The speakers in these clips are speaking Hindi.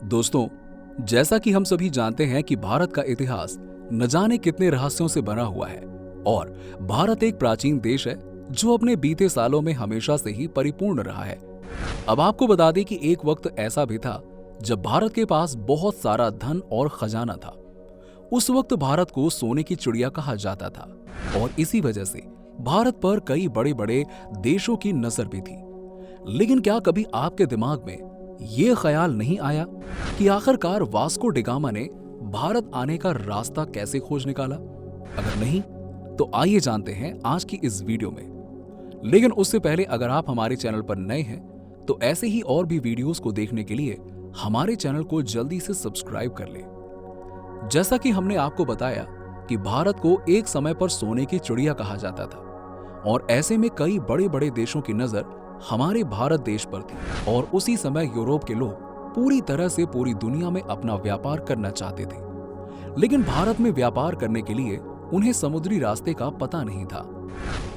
दोस्तों, जैसा कि हम सभी जानते हैं कि भारत का इतिहास न जाने कितने रहस्यों से बना हुआ है और भारत एक प्राचीन देश है जो अपने बीते सालों में हमेशा से ही परिपूर्ण रहा है। अब आपको बता दें कि एक वक्त ऐसा भी था जब भारत के पास बहुत सारा धन और खजाना था। उस वक्त भारत को सोने की चिड़िया कहा जाता था और इसी वजह से भारत पर कई बड़े बड़े देशों की नजर भी थी। लेकिन क्या कभी आपके दिमाग में ये ख्याल नहीं आया कि आखिरकार वास्को डिगामा ने भारत आने का रास्ता कैसे खोज निकाला? अगर नहीं तो आइए जानते हैं आज की इस वीडियो में। लेकिन उससे पहले अगर आप हमारे चैनल पर नए हैं तो ऐसे ही और भी वीडियोस को देखने के लिए हमारे चैनल को जल्दी से सब्सक्राइब कर लें। जैसा कि हमने आपको बताया कि भारत को एक समय पर सोने की चिड़िया कहा जाता था और ऐसे में कई बड़े बड़े देशों की नजर हमारे भारत देश पर थी और उसी समय यूरोप के लोग पूरी तरह से पूरी दुनिया में अपना व्यापार करना चाहते थे। लेकिन भारत में व्यापार करने के लिए उन्हें समुद्री रास्ते का पता नहीं था।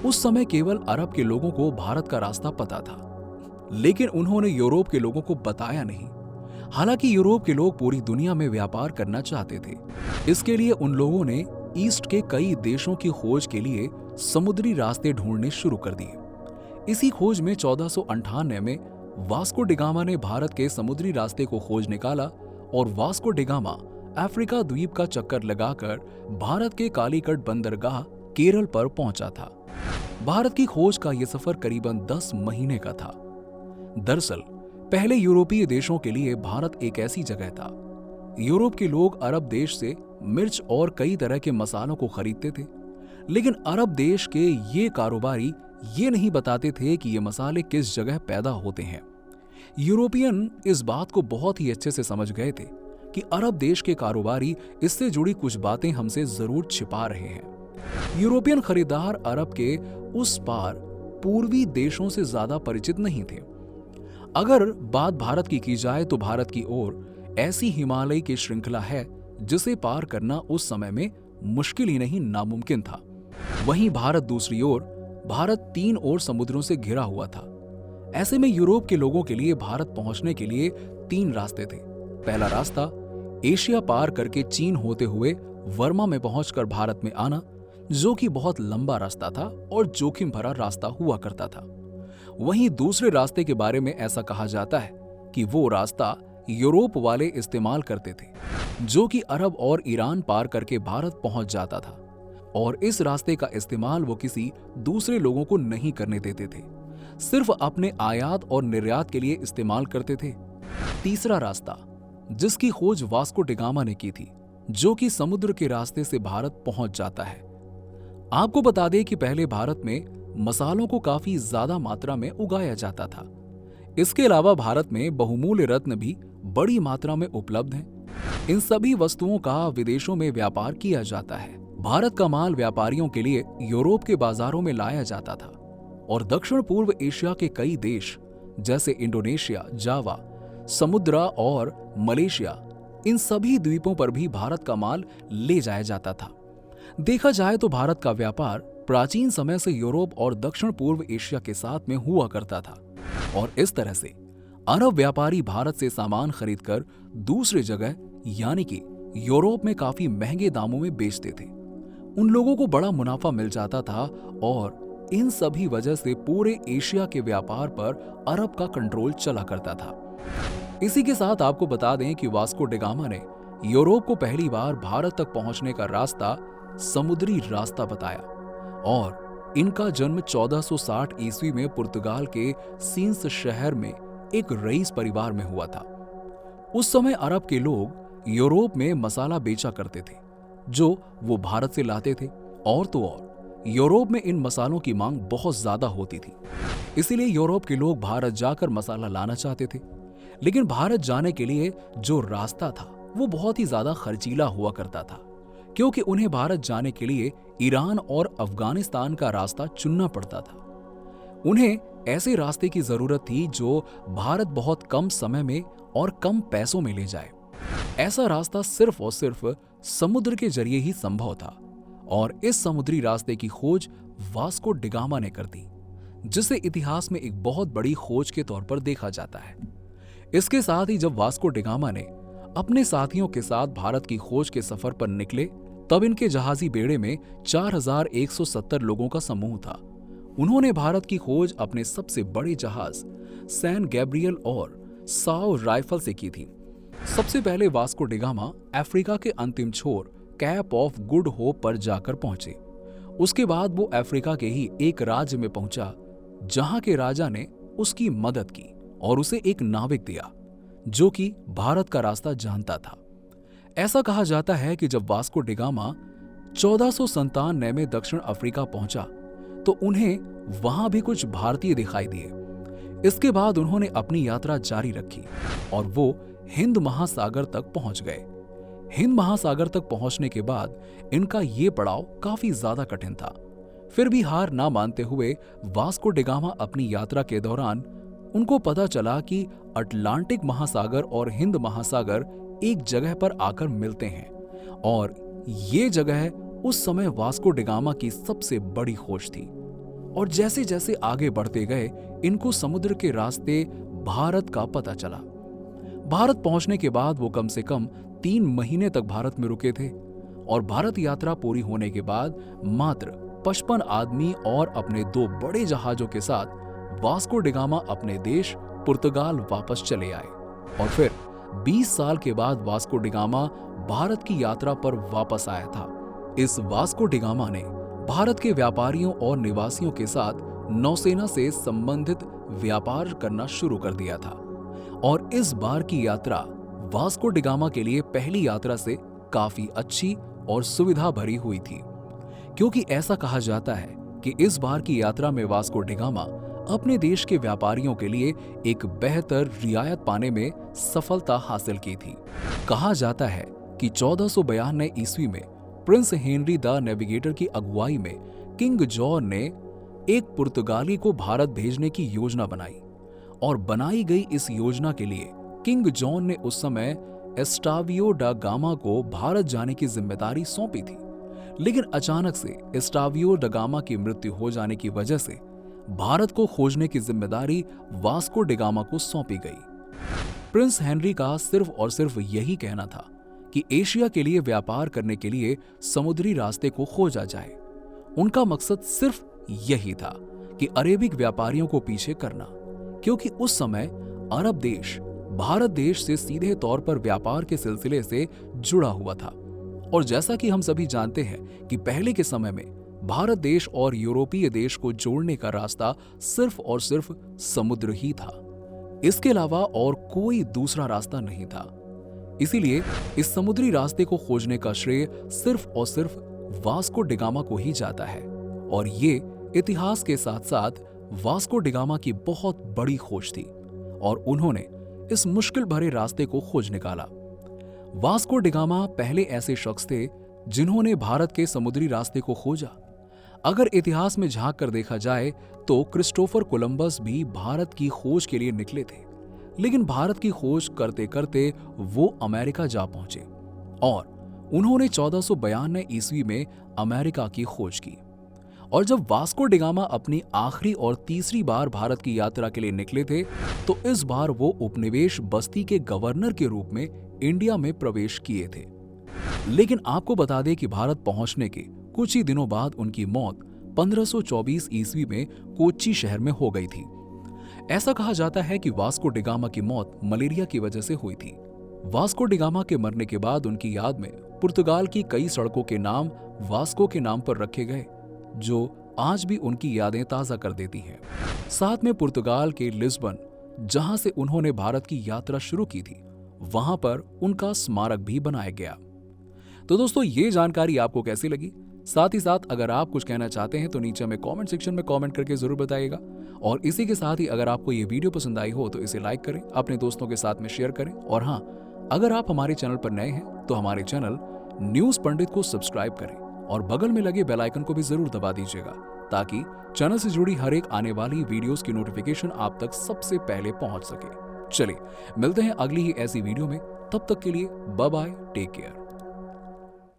उस समय केवल अरब के लोगों को भारत का रास्ता पता था, लेकिन उन्होंने यूरोप के लोगों को बताया नहीं। हालांकि यूरोप के लोग पूरी दुनिया में व्यापार करना चाहते थे। इसके लिए उन लोगों ने ईस्ट के कई देशों की खोज के लिए समुद्री रास्ते ढूंढने शुरू कर दिए। इसी खोज में 1498 में वास्को डिगामा ने भारत के समुद्री रास्ते को खोज निकाला और वास्को डिगामा अफ्रीका द्वीप का चक्कर लगाकर भारत के कालीकट बंदरगाह केरल पर पहुंचा था। भारत की खोज का यह सफर करीबन 10 महीने का था। दरअसल पहले यूरोपीय देशों के लिए भारत एक ऐसी जगह था। यूरोप के लोग अरब देश से मिर्च और कई तरह के मसालों को खरीदते थे, लेकिन अरब देश के ये कारोबारी ये नहीं बताते थे कि ये मसाले किस जगह पैदा होते हैं। यूरोपियन इस बात को बहुत ही अच्छे से समझ गए थे कि अरब देश के कारोबारी इससे जुड़ी कुछ बातें हमसे जरूर छिपा रहे हैं। यूरोपियन खरीदार अरब के उस पार पूर्वी देशों से ज्यादा परिचित नहीं थे। अगर बात भारत की जाए तो भारत की ओर ऐसी हिमालय की श्रृंखला है जिसे पार करना उस समय में मुश्किल ही नहीं नामुमकिन था। वहीं भारत दूसरी ओर भारत 3 ओर समुद्रों से घिरा हुआ था। ऐसे में यूरोप के लोगों के लिए भारत पहुंचने के लिए 3 रास्ते थे। पहला रास्ता एशिया पार करके चीन होते हुए वर्मा में पहुंचकर भारत में आना, जो कि बहुत लंबा रास्ता था और जोखिम भरा रास्ता हुआ करता था। वहीं दूसरे रास्ते के बारे में ऐसा कहा जाता है कि वो रास्ता यूरोप वाले इस्तेमाल करते थे, जो कि अरब और ईरान पार करके भारत पहुंच जाता था और इस रास्ते का इस्तेमाल वो किसी दूसरे लोगों को नहीं करने देते थे, सिर्फ अपने आयात और निर्यात के लिए इस्तेमाल करते थे। तीसरा रास्ता जिसकी खोज वास्को डिगामा ने की थी, जो कि समुद्र के रास्ते से भारत पहुंच जाता है। आपको बता दें कि पहले भारत में मसालों को काफी ज्यादा मात्रा में उगाया जाता था। इसके अलावा भारत में बहुमूल्य रत्न भी बड़ी मात्रा में उपलब्ध हैं। इन सभी वस्तुओं का विदेशों में व्यापार किया जाता है। भारत का माल व्यापारियों के लिए यूरोप के बाजारों में लाया जाता था और दक्षिण पूर्व एशिया के कई देश जैसे इंडोनेशिया, जावा, समुद्रा और मलेशिया, इन सभी द्वीपों पर भी भारत का माल ले जाया जाता था। देखा जाए तो भारत का व्यापार प्राचीन समय से यूरोप और दक्षिण पूर्व एशिया के साथ में हुआ करता था और इस तरह से अरब व्यापारी भारत से सामान खरीदकर दूसरी जगह यानी कि यूरोप में काफी महंगे दामों में बेचते थे। उन लोगों को बड़ा मुनाफा मिल जाता था और इन सभी वजह से पूरे एशिया के व्यापार पर अरब का कंट्रोल चला करता था। इसी के साथ आपको बता दें कि वास्को डिगामा ने यूरोप को पहली बार भारत तक पहुंचने का रास्ता समुद्री रास्ता बताया और इनका जन्म 1460 ईस्वी में पुर्तगाल के सीन्स शहर में एक रईस परिवार में हुआ था। उस समय अरब के लोग यूरोप में मसाला बेचा करते थे जो वो भारत से लाते थे और तो और यूरोप में इन मसालों की मांग बहुत ज्यादा होती थी। इसीलिए यूरोप के लोग भारत जाकर मसाला लाना चाहते थे, लेकिन भारत जाने के लिए जो रास्ता था वो बहुत ही ज्यादा खर्चीला हुआ करता था, क्योंकि उन्हें भारत जाने के लिए ईरान और अफगानिस्तान का रास्ता चुनना पड़ता था। उन्हें ऐसे रास्ते की जरूरत थी जो भारत बहुत कम समय में और कम पैसों में ले जाए। ऐसा रास्ता सिर्फ और सिर्फ समुद्र के जरिए ही संभव था और इस समुद्री रास्ते की खोज वास्को डिगामा ने कर दी, जिसे इतिहास में एक बहुत बड़ी खोज के तौर पर देखा जाता है। इसके साथ ही जब वास्को डिगामा ने अपने साथियों के साथ भारत की खोज के सफर पर निकले तब इनके जहाजी बेड़े में 4170 लोगों का समूह था। उन्होंने भारत की खोज अपने सबसे बड़े जहाज सैन गैब्रियल और साओ राइफल से की थी। सबसे पहले वास्को डिगामा अफ्रीका के अंतिम छोर कैप ऑफ गुड होप पर जाकर पहुंचे। उसके बाद वो अफ्रीका के ही एक राज्य में पहुंचा जहां के राजा ने उसकी मदद की और उसे एक नाविक दिया जो कि भारत का रास्ता जानता था। ऐसा कहा जाता है कि जब वास्को डिगामा 1497 में दक्षिण अफ्रीका पहुंचा तो उन्हें वहां भी कुछ भारतीय दिखाई दिए। इसके बाद उन्होंने अपनी यात्रा जारी रखी और वो हिंद महासागर तक पहुंच गए। हिंद महासागर तक पहुंचने के बाद इनका ये पड़ाव काफी ज्यादा कठिन था। फिर भी हार ना मानते हुए वास्को डिगामा अपनी यात्रा के दौरान उनको पता चला कि अटलांटिक महासागर और हिंद महासागर एक जगह पर आकर मिलते हैं और ये जगह उस समय वास्को डिगामा की सबसे बड़ी खोज थी। और जैसे जैसे आगे बढ़ते गए इनको समुद्र के रास्ते भारत का पता चला। भारत पहुंचने के बाद वो कम से कम 3 महीने तक भारत में रुके थे और भारत यात्रा पूरी होने के बाद मात्र 55 आदमी और अपने 2 बड़े जहाजों के साथ वास्को डिगामा अपने देश पुर्तगाल वापस चले आए। और फिर 20 साल के बाद वास्को डिगामा भारत की यात्रा पर वापस आया था। इस वास्को डिगामा ने भारत के व्यापारियों और निवासियों के साथ नौसेना से संबंधित व्यापार करना शुरू कर दिया था और इस बार की यात्रा वास्को डिगामा के लिए पहली यात्रा से काफी अच्छी और सुविधा भरी हुई थी, क्योंकि ऐसा कहा जाता है कि इस बार की यात्रा में वास्को डिगामा अपने देश के व्यापारियों के लिए एक बेहतर रियायत पाने में सफलता हासिल की थी। कहा जाता है कि 1492 ईस्वी में प्रिंस हेनरी द नेविगेटर की अगुवाई में किंग जॉन ने एक पुर्तगाली को भारत भेजने की योजना बनाई और बनाई गई इस योजना के लिए किंग जॉन ने उस समय एस्टावियो डा गामा को भारत जाने की जिम्मेदारी सौंपी थी। लेकिन अचानक से एस्टावियो डा गामा की मृत्यु हो जाने की वजह से भारत को खोजने की जिम्मेदारी वास्को डिगामा को सौंपी गई। प्रिंस हेनरी का सिर्फ और सिर्फ यही कहना था कि एशिया के लिए व्यापार करने के लिए समुद्री रास्ते को खोजा जाए। उनका मकसद सिर्फ यही था कि अरेबिक व्यापारियों को पीछे करना, क्योंकि उस समय अरब देश भारत देश से सीधे तौर पर व्यापार के सिलसिले से जुड़ा हुआ था। और जैसा कि हम सभी जानते हैं कि पहले के समय में भारत देश और यूरोपीय देश को जोड़ने का रास्ता सिर्फ और सिर्फ समुद्र ही था। इसके अलावा और कोई दूसरा रास्ता नहीं था। इसीलिए इस समुद्री रास्ते को खोजने का श्रेय सिर्फ और सिर्फ वास्को डिगामा को ही जाता है। और ये इतिहास के साथ साथ वास्को डिगामा की बहुत बड़ी खोज थी और उन्होंने इस मुश्किल भरे रास्ते को खोज निकाला। वास्को डिगामा पहले ऐसे शख्स थे जिन्होंने भारत के समुद्री रास्ते को खोजा। अगर इतिहास में झांक कर देखा जाए तो क्रिस्टोफर कोलंबस भी भारत की खोज के लिए निकले थे, लेकिन भारत की खोज करते करते वो अमेरिका जा पहुंचे और उन्होंने 1492 ईस्वी में अमेरिका की खोज की। और जब वास्को डिगामा अपनी आखिरी और तीसरी बार भारत की यात्रा के लिए निकले थे तो इस बार वो उपनिवेश बस्ती के गवर्नर के रूप में इंडिया में प्रवेश किए थे। लेकिन आपको बता दें कि भारत पहुंचने के कुछ ही दिनों बाद उनकी मौत 1524 ईस्वी में कोच्चि शहर में हो गई थी। ऐसा कहा जाता है कि वास्को डिगामा की मौत मलेरिया की वजह से हुई थी। वास्को डिगामा के मरने के बाद उनकी याद में पुर्तगाल की कई सड़कों के नाम वास्को के नाम पर रखे गए, जो आज भी उनकी यादें ताजा कर देती हैं। साथ में पुर्तगाल के लिस्बन, जहां से उन्होंने भारत की यात्रा शुरू की थी, वहां पर उनका स्मारक भी बनाया गया। तो दोस्तों, ये जानकारी आपको कैसी लगी? साथ ही साथ अगर आप कुछ कहना चाहते हैं तो नीचे में कमेंट सेक्शन में कमेंट करके जरूर बताइएगा। और इसी के साथ ही अगर आपको ये वीडियो पसंद आई हो तो इसे लाइक करें, अपने दोस्तों के साथ में शेयर करें। और हाँ, अगर आप हमारे चैनल पर नए हैं तो हमारे चैनल न्यूज पंडित को सब्सक्राइब करें और बगल में लगे बेल आइकन को भी जरूर दबा दीजिएगा, ताकि चैनल से जुड़ी हर एक आने वाली वीडियोस की नोटिफिकेशन आप तक सबसे पहले पहुंच सके। चलिए मिलते हैं अगली ही ऐसी वीडियो में, तब तक के लिए बाय बाय, टेक केयर।